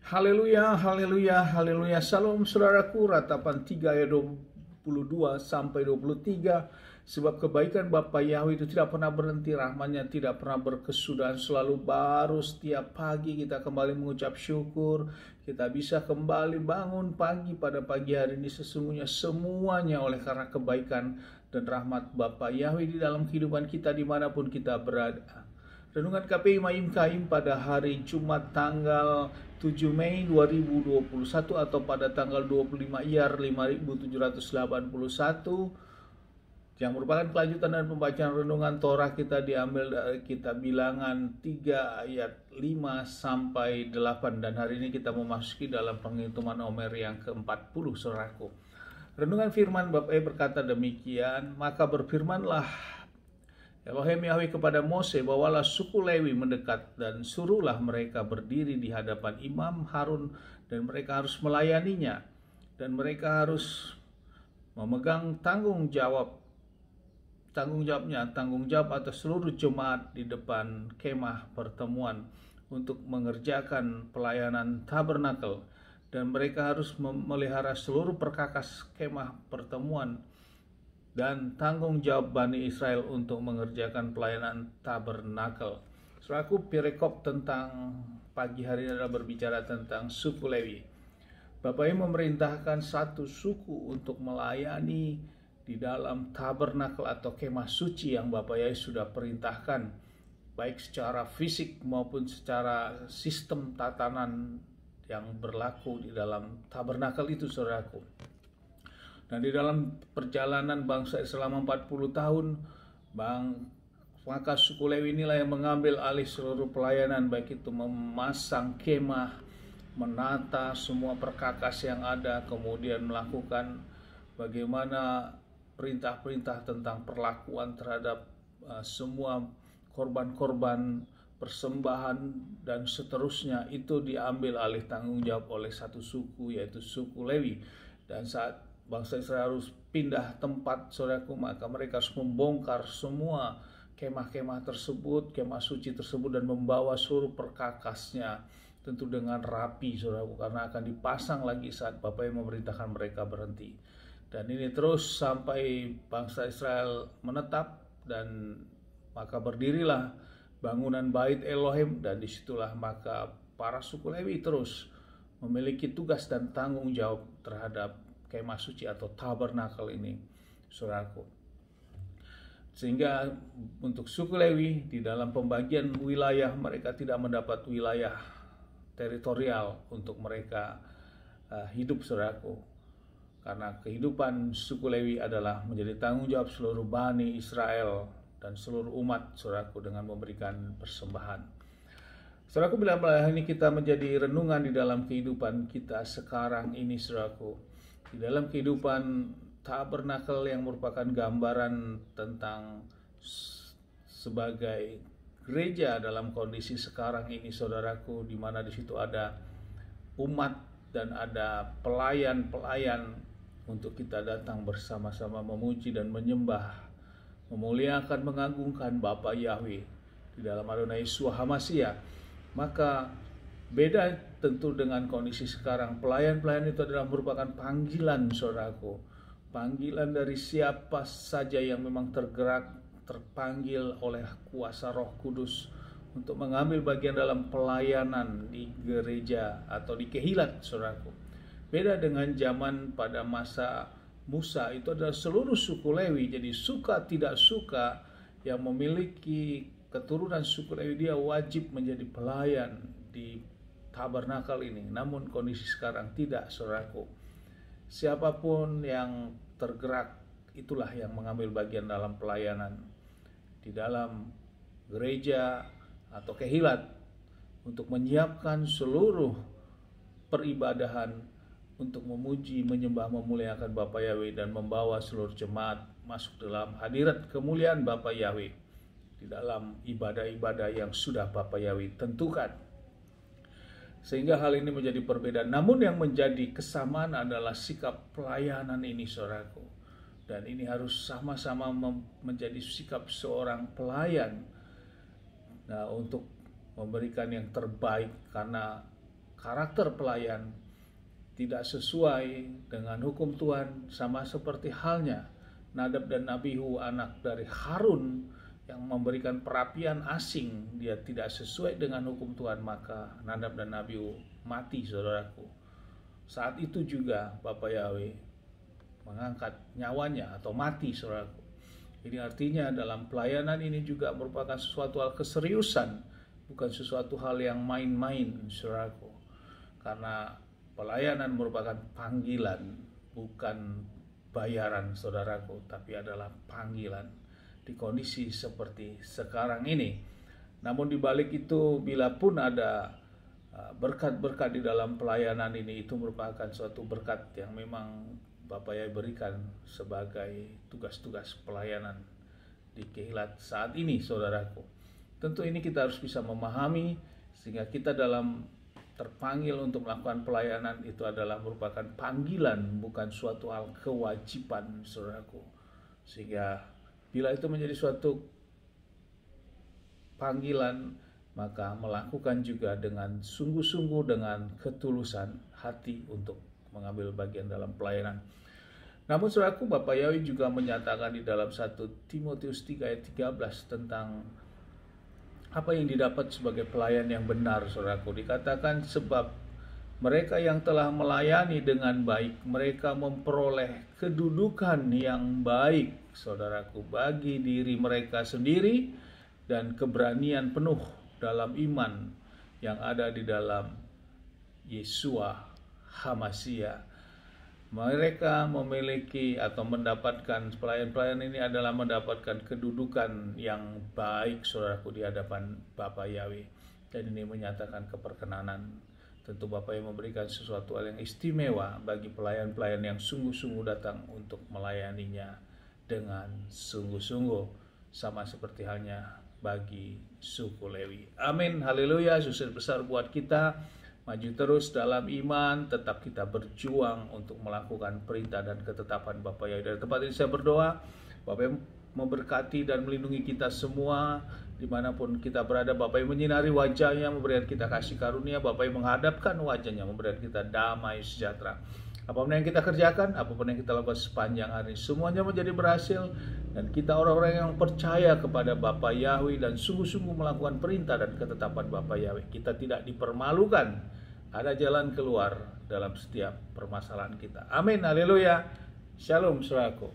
Haleluya, haleluya, haleluya. Salam saudaraku, ratapan 3 ayat 22 sampai 23. Sebab kebaikan Bapa Yahweh itu tidak pernah berhenti, rahmatnya tidak pernah berkesudahan, selalu baru setiap pagi. Kita kembali mengucap syukur, kita bisa kembali bangun pagi pada pagi hari ini. Sesungguhnya semuanya oleh karena kebaikan dan rahmat Bapa Yahweh di dalam kehidupan kita dimanapun kita berada. Renungan KPI Mayim Kaim pada hari Jumat tanggal 7 Mei 2021 atau pada tanggal 25 Iyar 5781 yang merupakan kelanjutan dan pembacaan renungan Torah. Kita diambil dari kitab Bilangan 3 ayat 5 sampai 8, dan hari ini kita memasuki dalam penghitungan Omer yang ke-40, saudaraku. Renungan firman Bapa berkata demikian, maka berfirmanlah Elohim Yahweh kepada Mose, bawalah suku Lewi mendekat dan suruhlah mereka berdiri di hadapan Imam Harun, dan mereka harus melayaninya, dan mereka harus memegang tanggung jawab atas seluruh jemaat di depan kemah pertemuan untuk mengerjakan pelayanan tabernakel, dan mereka harus memelihara seluruh perkakas kemah pertemuan dan tanggung jawab Bani Israel untuk mengerjakan pelayanan tabernakel. Saudaraku, perikop tentang pagi hari ini adalah berbicara tentang suku Lewi. Bapak Ibu memerintahkan satu suku untuk melayani di dalam tabernakel atau kemah suci yang Bapak Yahweh sudah perintahkan, baik secara fisik maupun secara sistem tatanan yang berlaku di dalam tabernakel itu, saudaraku. Dan di dalam perjalanan bangsa selama 40 tahun, maka suku Lewi inilah yang mengambil alih seluruh pelayanan, baik itu memasang kemah, menata semua perkakas yang ada, kemudian melakukan bagaimana perintah-perintah tentang perlakuan terhadap semua korban-korban persembahan dan seterusnya. Itu diambil alih tanggung jawab oleh satu suku, yaitu suku Lewi. Dan saat bangsa Israel harus pindah tempat, saudaraku, maka mereka harus membongkar semua kemah-kemah tersebut, kemah suci tersebut, dan membawa seluruh perkakasnya, tentu dengan rapi, saudaraku, karena akan dipasang lagi saat Bapak yang memerintahkan mereka berhenti. Dan ini terus sampai bangsa Israel menetap, dan maka berdirilah bangunan Bait Elohim, dan disitulah maka para suku Lewi terus memiliki tugas dan tanggung jawab terhadap kemah suci atau tabernakel ini, saudaraku. Sehingga untuk suku Lewi di dalam pembagian wilayah, mereka tidak mendapat wilayah teritorial untuk mereka hidup, saudaraku. Karena kehidupan suku Lewi adalah menjadi tanggung jawab seluruh Bani Israel dan seluruh umat, saudaraku, dengan memberikan persembahan. Saudaraku, bila ini kita menjadi renungan di dalam kehidupan kita sekarang ini, saudaraku, di dalam kehidupan tabernakel yang merupakan gambaran tentang sebagai gereja dalam kondisi sekarang ini, saudaraku, di mana di situ ada umat dan ada pelayan-pelayan untuk kita datang bersama-sama memuji dan menyembah, memuliakan, mengagungkan Bapa Yahweh di dalam Adonai Yeshua HaMashiach. Maka beda tentu dengan kondisi sekarang. Pelayan-pelayan itu adalah merupakan panggilan, saudaraku. Panggilan dari siapa saja yang memang terpanggil oleh kuasa Roh Kudus untuk mengambil bagian dalam pelayanan di gereja atau di kehilat, saudaraku. Beda dengan zaman pada masa Musa, itu adalah seluruh suku Lewi. Jadi suka tidak suka, yang memiliki keturunan suku Lewi, dia wajib menjadi pelayan di tabernakel ini. Namun kondisi sekarang tidak, saudaraku. Siapapun yang tergerak, itulah yang mengambil bagian dalam pelayanan di dalam gereja atau kehilat untuk menyiapkan seluruh peribadahan untuk memuji, menyembah, memuliakan Bapa Yahweh, dan membawa seluruh jemaat masuk dalam hadirat kemuliaan Bapa Yahweh di dalam ibadah-ibadah yang sudah Bapa Yahweh tentukan. Sehingga hal ini menjadi perbedaan. Namun yang menjadi kesamaan adalah sikap pelayanan ini, saudaraku. Dan ini harus sama-sama menjadi sikap seorang pelayan, untuk memberikan yang terbaik, karena karakter pelayan tidak sesuai dengan hukum Tuhan, sama seperti halnya Nadab dan Abihu anak dari Harun yang memberikan perapian asing, dia tidak sesuai dengan hukum Tuhan, maka Nadab dan Abihu mati, saudaraku. Saat itu juga Bapa Yahweh mengangkat nyawanya atau mati, saudaraku. Ini artinya dalam pelayanan ini juga merupakan sesuatu hal keseriusan, bukan sesuatu hal yang main-main, saudaraku. Karena pelayanan merupakan panggilan, bukan bayaran, saudaraku, tapi adalah panggilan di kondisi seperti sekarang ini. Namun di balik itu, bila pun ada berkat-berkat di dalam pelayanan ini, itu merupakan suatu berkat yang memang Bapak Yahweh berikan sebagai tugas-tugas pelayanan di Keilat saat ini, saudaraku. Tentu ini kita harus bisa memahami, sehingga kita dalam terpanggil untuk melakukan pelayanan itu adalah merupakan panggilan, bukan suatu hal kewajiban, saudaraku. Sehingga bila itu menjadi suatu panggilan, maka melakukan juga dengan sungguh-sungguh, dengan ketulusan hati untuk mengambil bagian dalam pelayanan. Namun saudaraku, Bapak Yahweh juga menyatakan di dalam 1 Timotius 3 ayat 13 tentang apa yang didapat sebagai pelayan yang benar, saudaraku. Dikatakan, sebab mereka yang telah melayani dengan baik, mereka memperoleh kedudukan yang baik, saudaraku, bagi diri mereka sendiri dan keberanian penuh dalam iman yang ada di dalam Yesua HaMasyiah. Mereka memiliki atau mendapatkan, pelayan-pelayan ini adalah mendapatkan kedudukan yang baik, saudaraku, di hadapan Bapa Yahweh. Dan ini menyatakan keperkenanan. Tentu Bapa yang memberikan sesuatu hal yang istimewa bagi pelayan-pelayan yang sungguh-sungguh datang untuk melayaninya dengan sungguh-sungguh, sama seperti halnya bagi suku Lewi. Amin, haleluya. Sukses besar buat kita. Maju terus dalam iman, tetap kita berjuang untuk melakukan perintah dan ketetapan Bapa Yahweh. Dari tempat ini saya berdoa, Bapa yang memberkati dan melindungi kita semua, dimanapun kita berada. Bapa yang menyinari wajahnya, memberikan kita kasih karunia. Bapa yang menghadapkan wajahnya, memberikan kita damai sejahtera. Apapun yang kita kerjakan, apapun yang kita lakukan sepanjang hari, semuanya menjadi berhasil. Dan kita orang-orang yang percaya kepada Bapa Yahweh dan sungguh-sungguh melakukan perintah dan ketetapan Bapa Yahweh. Kita tidak dipermalukan. Ada jalan keluar dalam setiap permasalahan kita. Amin, haleluya. Shalom, saudaraku.